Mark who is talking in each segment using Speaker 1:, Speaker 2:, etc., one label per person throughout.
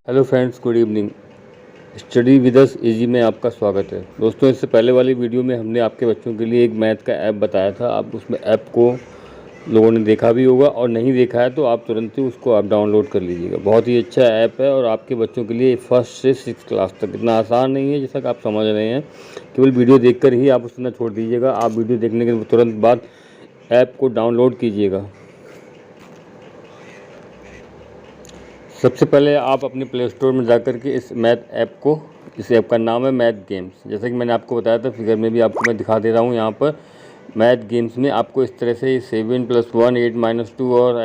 Speaker 1: Hello friends, good evening. Study with us easy में आपका स्वागत है। दोस्तों, इससे पहले वाली वीडियो में हमने आपके बच्चों के लिए एक मैथ का ऐप बताया था। आप उसमें ऐप को लोगों ने देखा भी होगा, और नहीं देखा है तो आप तुरंत ही उसको आप डाउनलोड कर लीजिएगा। बहुत ही अच्छा ऐप है और आपके बच्चों के लिए फर्स्ट से 6th क्लास तक। इतना आसान नहीं है जैसा कि आप समझ रहे हैं। केवल वीडियो देखकर ही आप उसमें छोड़ दीजिएगा। आप वीडियो देखने के तुरंत बाद ऐप को डाउनलोड कीजिएगा। सबसे पहले आप अपने प्ले स्टोर में जाकर के इस ऐप का नाम है मैथ गेम्स। जैसे कि मैंने आपको बताया था, फिगर में भी आपको मैं दिखा दे रहा हूँ। यहाँ पर मैथ गेम्स में आपको इस तरह से 7 + 1 8 - 2 और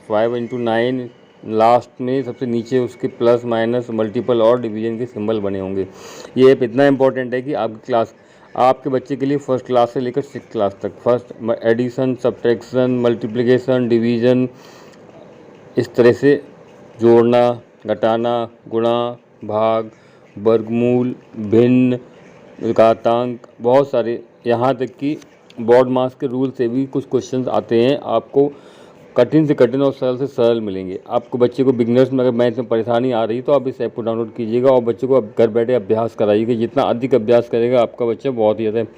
Speaker 1: 5 × 9 लास्ट में सबसे नीचे उसके प्लस माइनस मल्टीपल और डिवीजन के सिंबल बने होंगे। ये ऐप इतना इंपॉर्टेंट है कि आपके बच्चे के लिए फर्स्ट क्लास से लेकर 6th क्लास तक first edition, subtraction, multiplication, division, इस तरह से जोड़ना, घटाना, गुणा, भाग, वर्गमूल, भिन्न, घातांक, बहुत सारे, यहाँ तक कि बोर्ड मास के रूल से भी कुछ क्वेश्चंस आते हैं। आपको कठिन से कठिन और सरल से सरल मिलेंगे। आपको बच्चे को बिगनर्स में अगर मैथ में परेशानी आ रही है तो आप इस ऐप को डाउनलोड कीजिएगा और बच्चे को घर बैठे अभ्यास कराइएगा। जितना अधिक अभ्यास करेगा आपका बच्चा बहुत ही ज़्यादा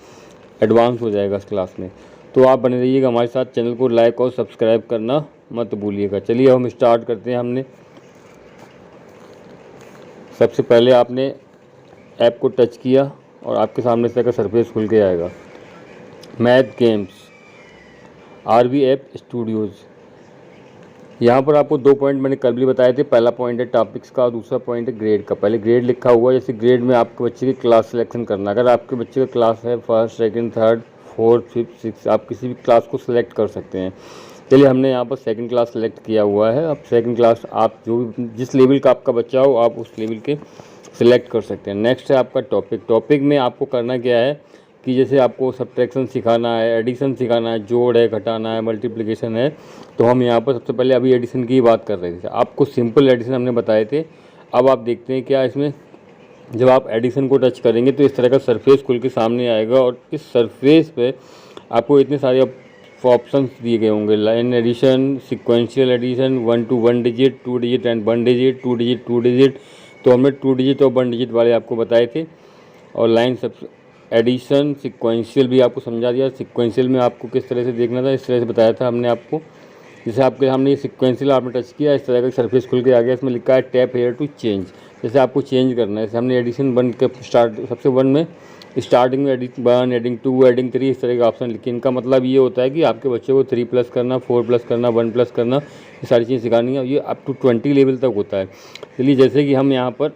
Speaker 1: एडवांस हो जाएगा इस क्लास में। तो आप बने रहिएगा हमारे साथ। चैनल को लाइक और सब्सक्राइब करना मत भूलिएगा। चलिए हम स्टार्ट करते हैं। हमने सबसे पहले आपने ऐप को टच किया और आपके सामने से का सरफेस खुल के आएगा। Math games, RV app studios. यहाँ पर आपको 2 पॉइंट मैंने कल भी बताए थे। पहला पॉइंट है टॉपिक्स का और दूसरा पॉइंट है ग्रेड का। पहले ग्रेड लिखा हुआ है, जैसे ग्रेड में आपके बच्चे की क्लास सिलेक्शन करना। अगर आपके बच्चे का क्लास है 1st, 2nd, 3rd, 4th, 5th, 6th, आप किसी भी क्लास को सिलेक्ट कर सकते हैं। चलिए, हमने यहाँ पर 2nd क्लास सेलेक्ट किया हुआ है। अब 2nd क्लास आप जिस लेवल का आपका बच्चा हो आप उस लेवल के सिलेक्ट कर सकते हैं। नेक्स्ट है आपका टॉपिक। टॉपिक में आपको करना क्या है कि जैसे आपको सब्ट्रैक्शन सिखाना है, एडिशन सिखाना है, जोड़ है, घटाना है, मल्टीप्लिकेशन है, तो हम यहाँ पर सबसे पहले अभी एडिशन की बात कर रहे थे। आपको सिंपल एडिशन हमने बताए थे। अब आप देखते हैं क्या इसमें, जब आप एडिशन को टच करेंगे तो इस तरह का सरफेस खुल के सामने आएगा और इस सरफेस पे आपको इतने सारे ऑप्शंस दिए गए होंगे। Line addition, sequential addition, 1 to 1 digit, 2 digit and 1 digit, 2 digit 2 digit. तो हमने 2 डिजिट और 1 डिजिट वाले आपको बताए थे। और लाइन सब एडिशन, सिक्वेंशियल भी आपको समझा दिया। सिक्वेंशियल में आपको किस तरह से देखना था, इस तरह से बताया था हमने आपको। जैसे आपके सामने ये सिक्वेंशियल आपने टच किया, इस तरह का सरफेस खुल के आ गया। इसमें लिखा है टैप हेयर टू चेंज। जैसे आपको चेंज करना है, जैसे हमने एडिशन 1 के सबसे 1 में स्टार्टिंग में एडिंग 1, एडिंग 2, एडिंग 3, इस तरह का ऑप्शन लिखिए। इनका मतलब ये होता है कि आपके बच्चे को 3+ करना, 4+ करना, 1+ करना, ये सारी चीज़ें सिखानी है। ये अप टू 20 लेवल तक होता है। चलिए, जैसे कि हम यहाँ पर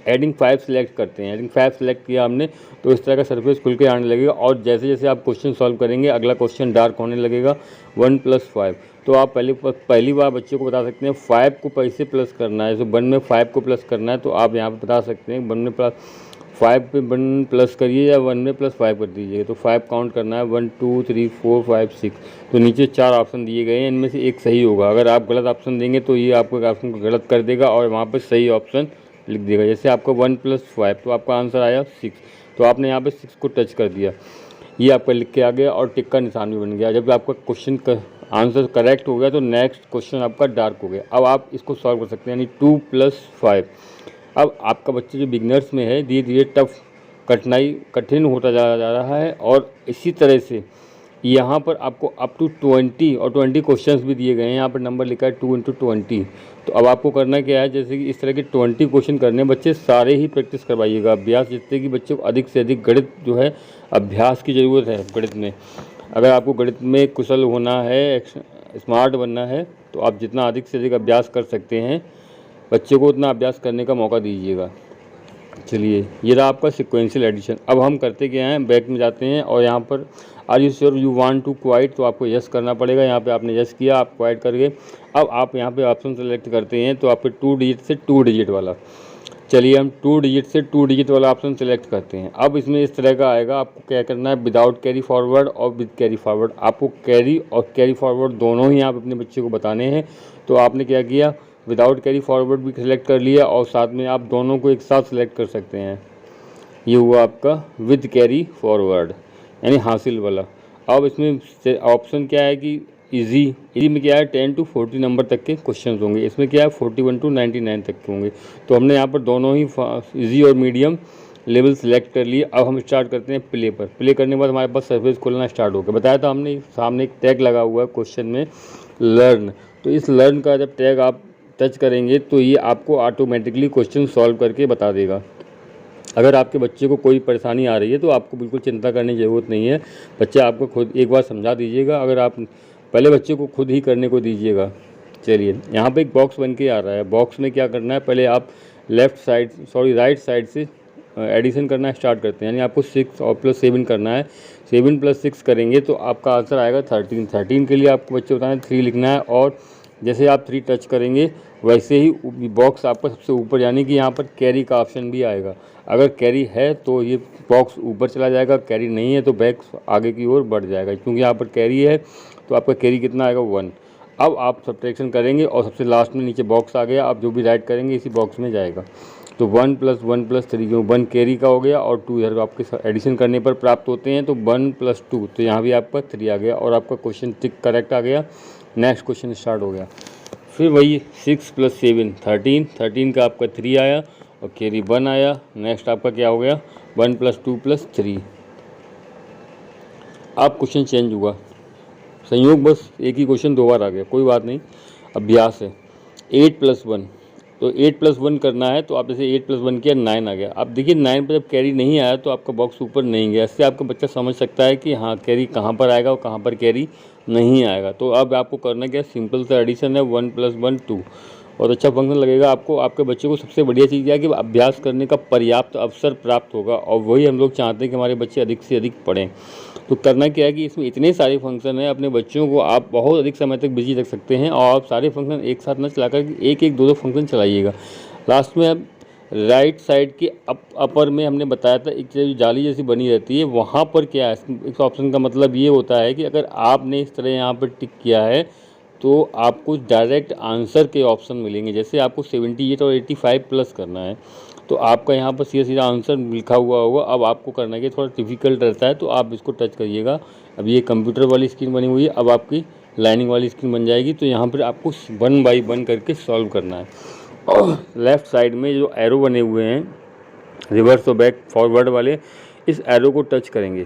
Speaker 1: एडिंग 5 सेलेक्ट करते हैं। एडिंग 5 सेलेक्ट किया हमने तो इस तरह का सरफेस खुल के आने लगेगा। और जैसे जैसे आप क्वेश्चन सॉल्व करेंगे अगला क्वेश्चन डार्क होने लगेगा। 1 + 5, तो आप पहली बार बच्चे को बता सकते हैं 5 को कैसे प्लस करना है। जैसे 1 में 5 को प्लस करना है तो आप यहाँ पर बता सकते हैं 1 में 5 पे 1 प्लस करिए या 1 में +5 कर दीजिए। तो 5 काउंट करना है, 1 2 3 4 5 6। तो नीचे 4 ऑप्शन दिए गए हैं, इनमें से एक सही होगा। अगर आप गलत ऑप्शन देंगे तो ये आपको ऑप्शन को गलत कर देगा और वहाँ पर सही ऑप्शन लिख देगा। जैसे आपका 1 + 5, तो आपका आंसर आया 6। तो आपने यहाँ पे 6 को टच कर दिया, ये आपका लिख के आ गया और टिक का निशान भी बन गया। जब आपका क्वेश्चन का आंसर करेक्ट हो गया तो नेक्स्ट क्वेश्चन आपका डार्क हो गया। अब आप इसको सॉल्व कर सकते हैं, यानी 2 + 5। अब आपका बच्चा जो बिगनर्स में है, धीरे धीरे कठिन होता जा रहा है। और इसी तरह से यहाँ पर आपको अप टू 20 और 20 क्वेश्चंस भी दिए गए हैं। यहाँ पर नंबर लिखा है 2 × 20। तो अब आपको करना क्या है, जैसे कि इस तरह के 20 क्वेश्चन करने, बच्चे सारे ही प्रैक्टिस करवाइएगा अभ्यास, जिससे कि बच्चे को अधिक से अधिक गणित जो है अभ्यास की ज़रूरत है। गणित में अगर आपको गणित में कुशल होना है, स्मार्ट बनना है, तो आप जितना अधिक से अधिक अभ्यास कर सकते हैं बच्चे को उतना अभ्यास करने का मौका दीजिएगा। चलिए, ये रहा आपका सिक्वेंशियल एडिशन। अब हम करते क्या हैं, बैक में जाते हैं और यहाँ पर are you sure you want to quit, तो आपको यस करना पड़ेगा। यहाँ पे आपने यस किया, आप क्वाइट करके अब आप यहाँ पे ऑप्शन सेलेक्ट करते हैं तो आपके 2 डिजिट से 2 डिजिट वाला। चलिए, हम 2 डिजिट से 2 डिजिट वाला ऑप्शन सेलेक्ट करते हैं। अब इसमें इस तरह का आएगा, आपको क्या करना है, विदाउट कैरी फॉरवर्ड और विद कैरी फॉरवर्ड। आपको कैरी और कैरी फॉरवर्ड दोनों ही आप अपने बच्चे को बताने हैं। तो आपने क्या किया, विदाउट कैरी फॉरवर्ड भी सिलेक्ट कर लिया और साथ में आप दोनों को एक साथ सिलेक्ट कर सकते हैं। ये हुआ आपका विद कैरी फॉरवर्ड, यानी हासिल वाला। अब इसमें ऑप्शन क्या है कि इजी में क्या है 10 to 40 नंबर तक के क्वेश्चन होंगे। इसमें क्या है 41 to 99 तक के होंगे। तो हमने यहाँ पर दोनों ही इजी और मीडियम लेवल सेलेक्ट कर लिए। अब हम स्टार्ट करते हैं प्ले पर। प्ले करने के बाद हमारे पास सरफेस खुलना स्टार्ट हो गया। बताया था हमने सामने एक टैग लगा हुआ है क्वेश्चन में लर्न। तो इस लर्न का जब टैग आप टच करेंगे तो ये आपको ऑटोमेटिकली क्वेश्चन सॉल्व करके बता देगा। अगर आपके बच्चे को कोई परेशानी आ रही है तो आपको बिल्कुल चिंता करने की ज़रूरत नहीं है। बच्चा आपको खुद एक बार समझा दीजिएगा, अगर आप पहले बच्चे को खुद ही करने को दीजिएगा। चलिए यहाँ पे एक बॉक्स बन के आ रहा है। बॉक्स में क्या करना है, पहले आप राइट साइड से एडिशन करना स्टार्ट करते हैं। यानी आपको 6 और +7 करना है। 7 + 6 करेंगे तो आपका आंसर आएगा 13। 13 के लिए आपको बच्चे बताना है 3 लिखना है, और जैसे आप 3 टच करेंगे वैसे ही बॉक्स आपका सबसे ऊपर, यानी कि यहाँ पर कैरी का ऑप्शन भी आएगा। अगर कैरी है तो ये बॉक्स ऊपर चला जाएगा, कैरी नहीं है तो बॉक्स आगे की ओर बढ़ जाएगा। क्योंकि यहाँ पर कैरी है तो आपका कैरी कितना आएगा 1। अब आप सब्ट्रैक्शन करेंगे और सबसे लास्ट में नीचे बॉक्स आ गया। आप जो भी राइट करेंगे इसी बॉक्स में जाएगा। तो 1 + 1 + 3 क्यों 1 कैरी का हो गया और 2 इधर आपके एडिशन करने पर प्राप्त होते हैं। तो 1 + 2 तो यहाँ भी आपका 3 आ गया और आपका क्वेश्चन टिक करेक्ट आ गया। नेक्स्ट क्वेश्चन स्टार्ट हो गया। फिर वही 6 + 7 13। 13 का आपका 3 आया और कैरी 1 आया। नेक्स्ट आपका क्या हो गया 1 + 2 + 3। अब क्वेश्चन चेंज हुआ, संयोग बस एक ही क्वेश्चन 2 बार आ गया, कोई बात नहीं, अभ्यास है। 8 + 1 तो 8 + 1 करना है। तो आप जैसे 8 + 1 किया 9 आ गया। अब देखिए 9 पर जब कैरी नहीं आया तो आपका बॉक्स ऊपर नहीं गया। इससे आपका बच्चा समझ सकता है कि हाँ कैरी कहाँ पर आएगा और कहाँ पर कैरी नहीं आएगा। तो अब आपको करना क्या, सिंपल सा एडिशन है 1 + 1 2 और अच्छा फंक्शन लगेगा आपको। आपके बच्चे को सबसे बढ़िया चीज़ क्या है कि अभ्यास करने का पर्याप्त अवसर प्राप्त होगा, और वही हम लोग चाहते हैं कि हमारे बच्चे अधिक से अधिक पढ़ें। तो करना क्या है कि इसमें इतने सारे फंक्शन हैं, अपने बच्चों को आप बहुत अधिक समय तक बिजी रख सकते हैं और आप सारे फंक्शन एक साथ न चलाकर एक एक 2 फंक्शन चलाइएगा। लास्ट में अब राइट साइड के अपर में हमने बताया था एक चीज़ जाली जैसी बनी रहती है, वहाँ पर क्या है इस ऑप्शन का मतलब ये होता है कि अगर आपने इस तरह यहाँ पर टिक किया है तो आपको डायरेक्ट आंसर के ऑप्शन मिलेंगे। जैसे आपको 78 और 85 प्लस करना है तो आपका यहाँ पर सीधा आंसर लिखा हुआ होगा। अब आपको करना है कि थोड़ा डिफ़िकल्ट रहता है तो आप इसको टच करिएगा। अब ये कंप्यूटर वाली स्क्रीन बनी हुई है, अब आपकी लाइनिंग वाली स्क्रीन बन जाएगी। तो यहाँ पर आपको 1 बाई 1 करके सॉल्व करना है। और लेफ़्ट साइड में जो एरो बने हुए हैं रिवर्स और बैक फॉरवर्ड वाले, इस एरो को टच करेंगे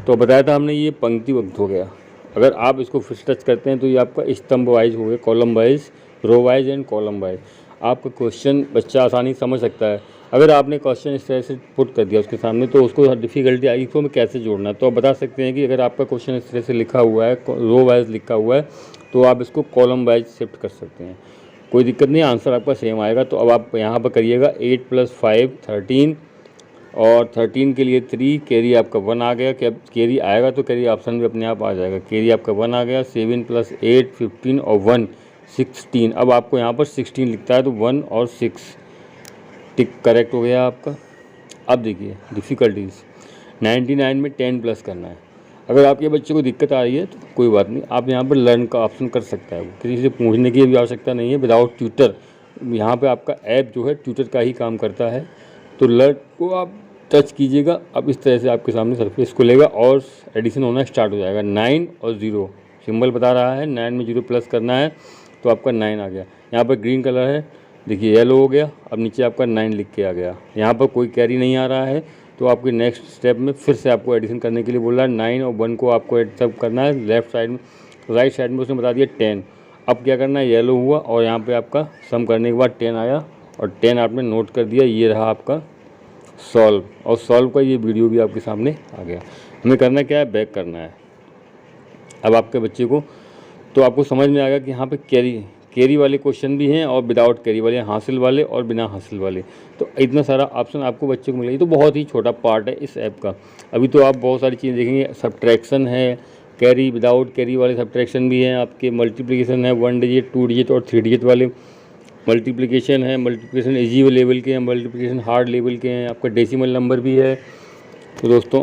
Speaker 1: तो बताया था हमने ये पंक्तिबद्ध हो गया। अगर आप इसको फिर टच करते हैं तो ये आपका स्तंभ वाइज हो गया, column wise, row wise and column wise. आपका क्वेश्चन बच्चा आसानी समझ सकता है। अगर आपने क्वेश्चन इस तरह से पुट कर दिया उसके सामने तो उसको डिफ़िकल्टी आएगी इसको में कैसे जोड़ना है। तो आप बता सकते हैं कि अगर आपका क्वेश्चन इस तरह से लिखा हुआ है, रो वाइज लिखा हुआ है, तो आप इसको कॉलम वाइज शिफ्ट कर सकते हैं, कोई दिक्कत नहीं, आंसर आपका सेम आएगा। तो अब आप यहाँ पर करिएगा 8 + 5 13 और 13 के लिए 3, कैरी आपका 1 आ गया। कैरी आएगा तो कैरी ऑप्शन भी अपने आप आ जाएगा। कैरी आपका 1 आ गया। 7 + 8 15 और 1 16। अब आपको यहाँ पर 16 लिखता है तो 1 और 6 टिक करेक्ट हो गया आपका। अब देखिए डिफ़िकल्टीज 99 में 10 प्लस करना है। अगर आपके बच्चे को दिक्कत आ रही है तो कोई बात नहीं, आप यहाँ पर लर्न का ऑप्शन कर सकता है, वो किसी से पूछने की भी आवश्यकता नहीं है। विदाउट ट्यूटर यहाँ पे आपका ऐप जो है ट्यूटर का ही काम करता है। तो लर्न को आप टच कीजिएगा। अब इस तरह से आपके सामने सरफेस खुलेगा और एडिशन होना स्टार्ट हो जाएगा। 9 और 0 सिंबल बता रहा है, 9 में 0 प्लस करना है तो आपका 9 आ गया। यहाँ पर ग्रीन कलर है, देखिए येलो हो गया। अब नीचे आपका 9 लिख के आ गया। यहाँ पर कोई कैरी नहीं आ रहा है तो आपके नेक्स्ट स्टेप में फिर से आपको एडिशन करने के लिए बोल रहा है। 9 और 1 को आपको एडिशन करना है। लेफ्ट साइड में, राइट साइड में उसने बता दिया 10। अब क्या करना है, येलो हुआ और यहाँ पे आपका सम करने के बाद 10 आया और 10 आपने नोट कर दिया। ये रहा आपका सॉल्व, और सॉल्व का ये वीडियो भी आपके सामने आ गया। हमें करना क्या है, बैक करना है। अब आपके बच्चे को तो आपको समझ में आ गया कि यहाँ पे कैरी वाले क्वेश्चन भी हैं और विदाउट कैरी वाले, हासिल वाले और बिना हासिल वाले। तो इतना सारा ऑप्शन आपको बच्चे को मिलेगा। तो बहुत ही छोटा पार्ट है इस ऐप का। अभी तो आप बहुत सारी चीज़ें देखेंगे, सब्ट्रैक्शन है, कैरी विदाउट कैरी वाले सब्ट्रैक्शन भी हैं आपके, मल्टीप्लिकेशन है 1 डिजिट 2 डिजिट और 3 डिजिट वाले, मल्टीप्लिकेशन है, मल्टीप्लिकेशन इजी लेवल के हैं, मल्टीप्लिकेशन हार्ड लेवल के हैं, आपका डेसिमल नंबर भी है। तो दोस्तों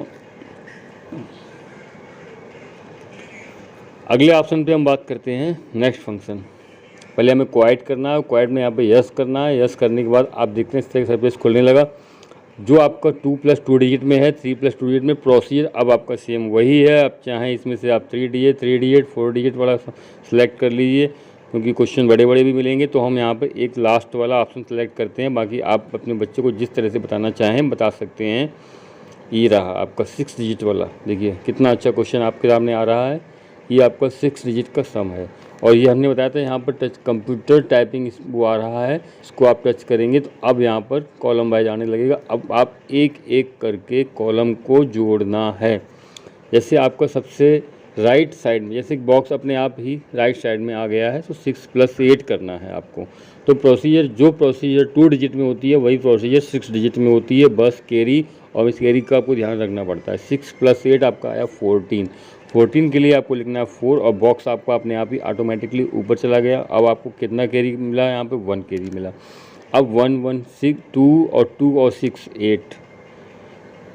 Speaker 1: अगले ऑप्शन पे हम बात करते हैं नेक्स्ट फंक्शन। पहले हमें क्वाइट करना है, क्वाइट में यहाँ पे यस करना है। यस करने के बाद आप देखते हैं इस तरह का सरफेस खुलने लगा। जो आपका 2+2 डिजिट में है, 3+2 डिजिट में प्रोसीजर अब आपका सेम वही है। अब चाहें इसमें से आप 3 डिजिट 4 डिजिट वाला सेलेक्ट कर लीजिए, क्योंकि क्वेश्चन बड़े बड़े भी मिलेंगे। तो हम यहाँ पर एक लास्ट वाला ऑप्शन सेलेक्ट करते हैं, बाकी आप अपने बच्चे को जिस तरह से बताना चाहें बता सकते हैं। ये रहा आपका 6 डिजिट वाला, देखिए कितना अच्छा क्वेश्चन आपके सामने आ रहा है। ये आपका 6 डिजिट का सम है, और ये हमने बताया था यहाँ पर टच कंप्यूटर टाइपिंग वो आ रहा है। इसको आप टच करेंगे तो अब यहाँ पर कॉलम वाइज आने लगेगा। अब आप एक एक करके कॉलम को जोड़ना है। जैसे आपका सबसे राइट साइड में, जैसे बॉक्स अपने आप ही राइट साइड में आ गया है, तो 6+8 करना है आपको। तो प्रोसीजर जो प्रोसीजर 2 डिजिट में होती है वही प्रोसीजर 6 डिजिट में होती है, बस कैरी और इस कैरी का आपको ध्यान रखना पड़ता है। 6+8 आपका आया 14। 14 के लिए आपको लिखना है 4, और बॉक्स आपका अपने आप ही ऑटोमेटिकली ऊपर चला गया। अब आपको कितना कैरी मिला, यहाँ पे 1 कैरी मिला। अब 1 1 6 2 और 2 और 6 8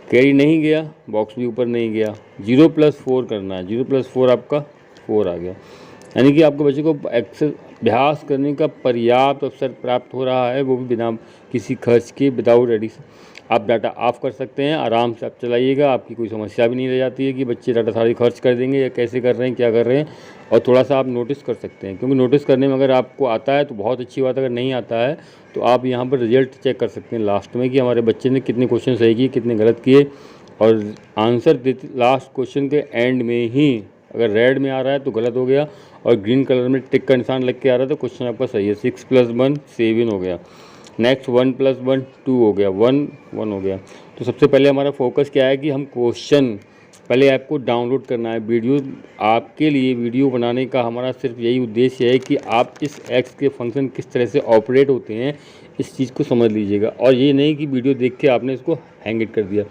Speaker 1: कैरी नहीं गया, बॉक्स भी ऊपर नहीं गया। 0+4 करना है, 0+4 आपका 4 आ गया। यानी कि आपके बच्चे को अभ्यास करने का पर्याप्त अवसर प्राप्त हो रहा है, वो भी बिना किसी खर्च के, विदाउट एडिशन। आप डाटा ऑफ कर सकते हैं, आराम से आप चलाइएगा, आपकी कोई समस्या भी नहीं रह जाती है कि बच्चे डाटा सारी खर्च कर देंगे या कैसे कर रहे हैं, क्या कर रहे हैं। और थोड़ा सा आप नोटिस कर सकते हैं, क्योंकि नोटिस करने में अगर आपको आता है तो बहुत अच्छी बात, अगर नहीं आता है तो आप यहाँ पर रिजल्ट चेक कर सकते हैं लास्ट में कि हमारे बच्चे ने कितने क्वेश्चन सही किए, कितने गलत किए। और आंसर देते लास्ट क्वेश्चन के एंड में ही अगर रेड में आ रहा है तो गलत हो गया, और ग्रीन कलर में टिक का निशान लग के आ रहा है तो क्वेश्चन आपका सही है। 6+1 7 हो गया। नेक्स्ट 1+1 2 हो गया, 1 1 हो गया। तो सबसे पहले हमारा फोकस क्या है कि हम क्वेश्चन पहले ऐप को डाउनलोड करना है। वीडियो आपके लिए वीडियो बनाने का हमारा सिर्फ यही उद्देश्य है कि आप इस एक्स के फंक्शन किस तरह से ऑपरेट होते हैं इस चीज़ को समझ लीजिएगा, और ये नहीं कि वीडियो देख के आपने इसको हैंग इट कर दिया।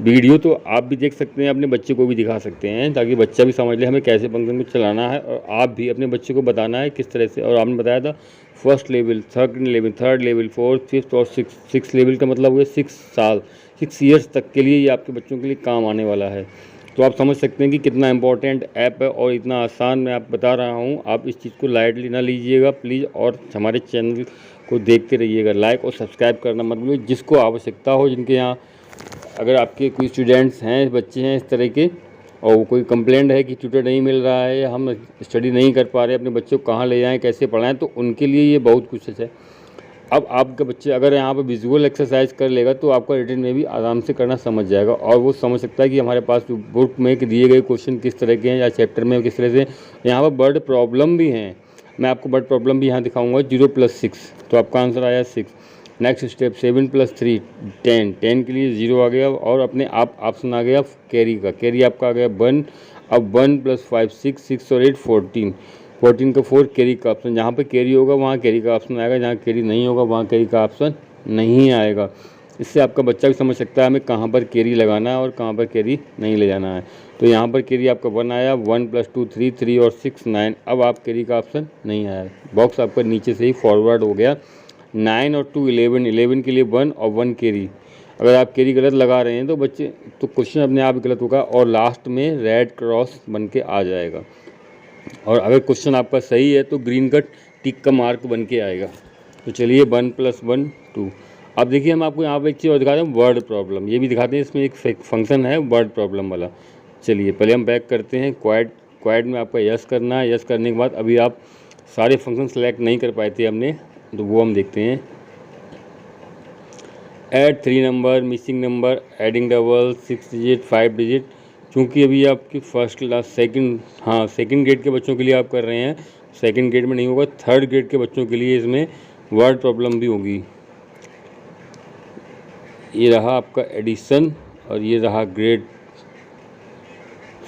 Speaker 1: वीडियो तो आप भी देख सकते हैं, अपने बच्चे को भी दिखा सकते हैं, ताकि बच्चा भी समझ ले हमें कैसे फंक्शन को चलाना है, और आप भी अपने बच्चे को बताना है किस तरह से। और आपने बताया था first level, second level, third level, fourth, fifth और सिक्स लेवल का मतलब हुआ 6 साल, 6 ईयर्स तक के लिए ये आपके बच्चों के लिए काम आने वाला है। तो आप समझ सकते हैं कि कितना इंपॉर्टेंट ऐप है और इतना आसान मैं आप बता रहा हूँ। आप इस चीज़ को लाइटली ना लीजिएगा प्लीज़, और हमारे चैनल को देखते रहिएगा। लाइक और सब्सक्राइब करना मत भूलिए। जिसको आवश्यकता हो, जिनके यहाँ अगर आपके कोई स्टूडेंट्स हैं, बच्चे हैं इस तरह के, और वो कोई कंप्लेंट है कि ट्यूटर नहीं मिल रहा है, हम स्टडी नहीं कर पा रहे, अपने बच्चों को कहाँ ले जाएं, कैसे पढ़ाएं, तो उनके लिए ये बहुत कुछ है। अब आपके बच्चे अगर यहाँ पर विजुअल एक्सरसाइज कर लेगा तो आपका रिटन में भी आराम से करना समझ जाएगा, और वो समझ सकता है कि हमारे पास बुक में दिए गए क्वेश्चन किस तरह के हैं या चैप्टर में किस तरह से। यहाँ पर वर्ड प्रॉब्लम भी हैं, मैं आपको वर्ड प्रॉब्लम भी यहाँ दिखाऊंगा। 0+6 तो आपका आंसर आया 6। नेक्स्ट स्टेप 7+3 10, 10 के लिए 0 आ गया, और अपने आप ऑप्शन आ गया कैरी का, कैरी आपका आ गया 1। अब 1+5 6, 6 और 8 14, 14 का 4 कैरी का ऑप्शन, जहाँ पे कैरी होगा वहाँ कैरी का ऑप्शन आएगा, जहाँ कैरी नहीं होगा वहाँ कैरी का ऑप्शन नहीं आएगा। इससे आपका बच्चा भी समझ सकता है हमें कहाँ पर कैरी लगाना है और कहाँ पर कैरी नहीं ले जाना है। तो यहाँ पर कैरी आपका 1 आया, 1+2 3, 3 और 6 9। अब आप कैरी का ऑप्शन नहीं आया, बॉक्स आपका नीचे से ही फॉरवर्ड हो गया। 9 और 2 11, 11 के लिए 1 और 1 कैरी। अगर आप कैरी गलत लगा रहे हैं तो बच्चे तो क्वेश्चन अपने आप ही गलत होगा, और लास्ट में रेड क्रॉस बन के आ जाएगा। और अगर क्वेश्चन आपका सही है तो ग्रीन का टिक का मार्क बन के आएगा। तो चलिए 1+1 2। अब देखिए हम आपको यहाँ पे एक चीज़ और दिखाते हैं, वर्ड प्रॉब्लम, ये भी दिखाते हैं। इसमें एक फंक्शन है वर्ड प्रॉब्लम वाला। चलिए पहले हम बैक करते हैं। क्वाइट में आपका यस करना है। यस करने के बाद अभी आप सारे फंक्शन सेलेक्ट नहीं कर पाए थे हमने, तो वो हम देखते हैं। Add 3 number, missing number, adding double, 6 digit, 5 digit. चूँकि अभी आपकी फर्स्ट क्लास सेकंड ग्रेड के बच्चों के लिए आप कर रहे हैं, सेकंड ग्रेड में नहीं होगा, थर्ड ग्रेड के बच्चों के लिए इसमें वर्ड प्रॉब्लम भी होगी। ये रहा आपका एडिशन, और ये रहा ग्रेड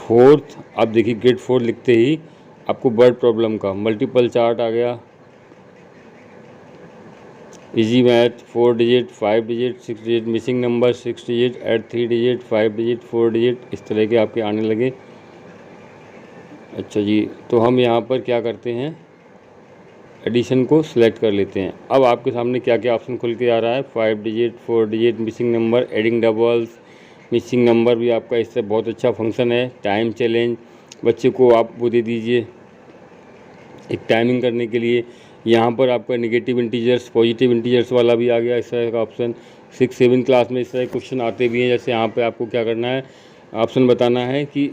Speaker 1: 4th। आप देखिए ग्रेड 4 लिखते ही आपको वर्ड प्रॉब्लम का मल्टीपल चार्ट आ गया। Easy math 4 digit, 5 digit, 6 digit, missing number 6 digit, add 3 digit, 5 digit, 4 digit, इस तरह के आपके आने लगे। अच्छा जी, तो हम यहाँ पर क्या करते हैं, एडिशन को सिलेक्ट कर लेते हैं। अब आपके सामने क्या क्या ऑप्शन खुल के आ रहा है, 5 digit, 4 digit, missing number, adding doubles. Missing number भी आपका इससे बहुत अच्छा फंक्शन है। टाइम चैलेंज, बच्चे को आप वो दे दीजिए एक टाइमिंग करने के लिए, यहाँ पर आपका नेगेटिव इंटीजर्स, पॉजिटिव इंटीजर्स वाला भी आ गया इस तरह का ऑप्शन। 6-7 क्लास में इस तरह क्वेश्चन आते भी हैं। जैसे यहाँ पे आपको क्या करना है, ऑप्शन बताना है कि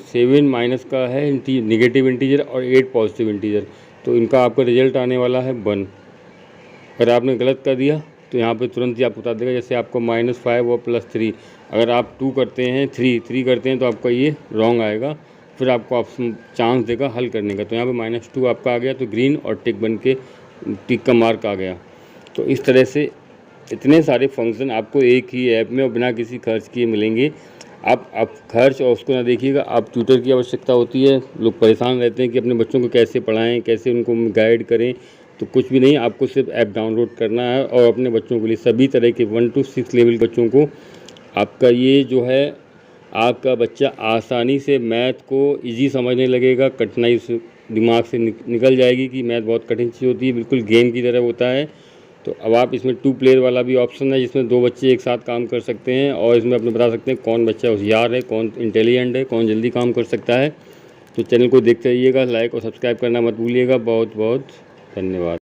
Speaker 1: 7 माइनस का है नेगेटिव इंटीजर और 8 पॉजिटिव इंटीजर, तो इनका आपका रिजल्ट आने वाला है 1। अगर आपने गलत कर दिया तो यहाँ पे तुरंत ही आपको बता देगा। जैसे आपको -5 और +3, अगर आप 2 करते हैं, 3 करते हैं तो आपका ये रॉन्ग आएगा। फिर आपको ऑप्शन चांस देगा हल करने का। तो यहाँ पे -2 आपका आ गया, तो ग्रीन और टिक बन के टिक का मार्क आ गया। तो इस तरह से इतने सारे फंक्शन आपको एक ही ऐप में और बिना किसी खर्च किए मिलेंगे। आप खर्च और उसको ना देखिएगा, आप ट्यूटर की आवश्यकता होती है। लोग परेशान रहते हैं कि अपने बच्चों को कैसे पढ़ाएं, कैसे उनको गाइड करें। तो कुछ भी नहीं, आपको सिर्फ ऐप डाउनलोड करना है और अपने बच्चों के लिए सभी तरह के 1 to 6 लेवल बच्चों को आपका ये जो है, आपका बच्चा आसानी से मैथ को इजी समझने लगेगा। कठिनाई से दिमाग से निकल जाएगी कि मैथ बहुत कठिन चीज़ होती है, बिल्कुल गेम की तरह होता है। तो अब आप इसमें 2 प्लेयर वाला भी ऑप्शन है, जिसमें 2 बच्चे एक साथ काम कर सकते हैं और इसमें अपने बता सकते हैं कौन बच्चा होशियार है, कौन इंटेलिजेंट है, कौन जल्दी काम कर सकता है। तो चैनल को देखते रहिएगा, लाइक और सब्सक्राइब करना मत भूलिएगा। बहुत बहुत धन्यवाद।